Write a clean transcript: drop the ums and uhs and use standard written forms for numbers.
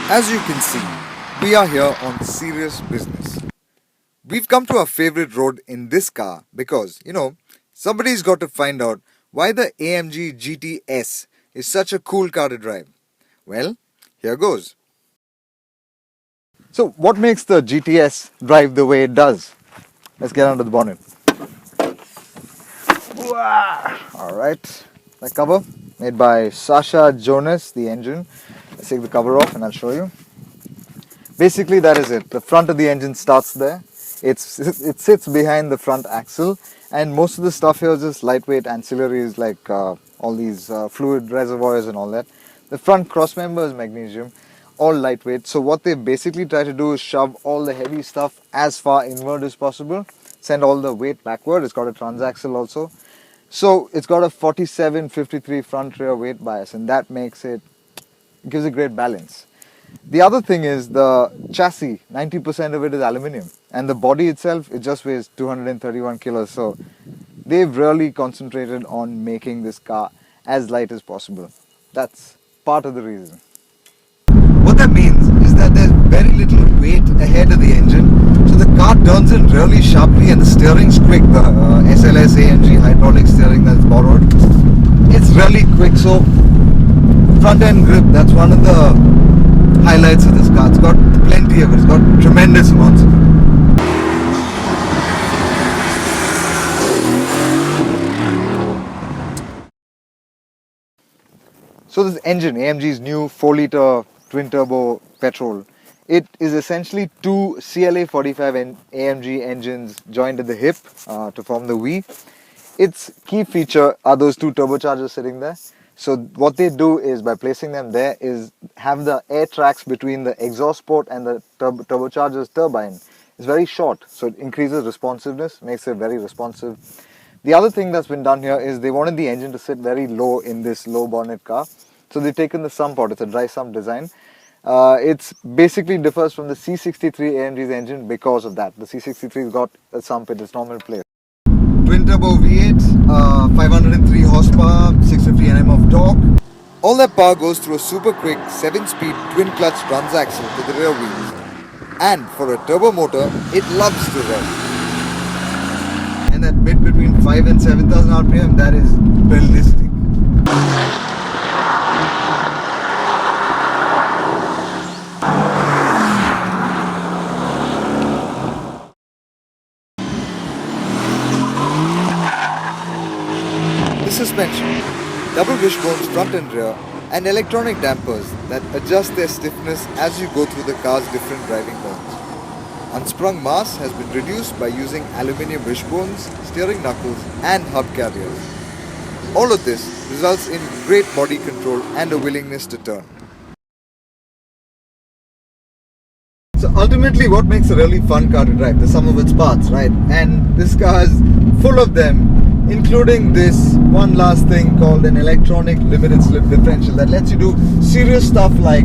As you can see, we are here on serious business. We've come to our favorite road in this car because, somebody's got to find out why the AMG GT S is such a cool car to drive. Well, here goes. So, what makes the GTS drive the way it does? Let's get under the bonnet. Alright, the cover made by Sasha Jonas, the engine. Let's take the cover off and I'll show you. Basically, that is it. The front of the engine starts there. It sits behind the front axle, and most of the stuff here is just lightweight ancillaries like all these fluid reservoirs and all that. The front crossmember is magnesium, all lightweight. So what they basically try to do is shove all the heavy stuff as far inward as possible, send all the weight backward. It's got a transaxle also. So it's got a 47-53 front rear weight bias, and that gives a great balance. The other thing is the chassis, 90% of it is aluminium, and the body itself, it just weighs 231 kilos. So they've really concentrated on making this car as light as possible. That's part of the reason. What that means is that there's very little weight ahead of the engine, so the car turns in really sharply and the steering's quick. The SLS-AMG hydraulic steering that's borrowed, it's really quick. So front end grip, that's one of the highlights of this car. It's got plenty of it. It's got tremendous amounts of it. So this engine, AMG's new 4-litre twin-turbo petrol, it is essentially two CLA45 AMG engines joined at the hip to form the V. Its key feature are those two turbochargers sitting there. So what they do is, by placing them there, is have the air tracks between the exhaust port and the turbocharger's turbine is very short, so it increases responsiveness, makes it very responsive. The other thing that's been done here is they wanted the engine to sit very low in this low bonnet car, so they've taken the sump out. It's a dry sump design. It's basically differs from the C63 AMG's engine because of that. The C63's got a sump in its normal place. Twin turbo V8, 503 horsepower, 650 Nm of torque. All that power goes through a super quick 7-speed twin clutch transaxle to the rear wheels. And for a turbo motor, it loves to rev. And that bit between 5 and 7,000 RPM, that is ballistic. Suspension, double wishbones front and rear, and electronic dampers that adjust their stiffness as you go through the car's different driving modes. Unsprung mass has been reduced by using aluminium wishbones, steering knuckles, and hub carriers. All of this results in great body control and a willingness to turn. So ultimately, what makes a really fun car to drive? The sum of its parts, right? And this car is full of them, including this one last thing called an electronic limited slip differential that lets you do serious stuff like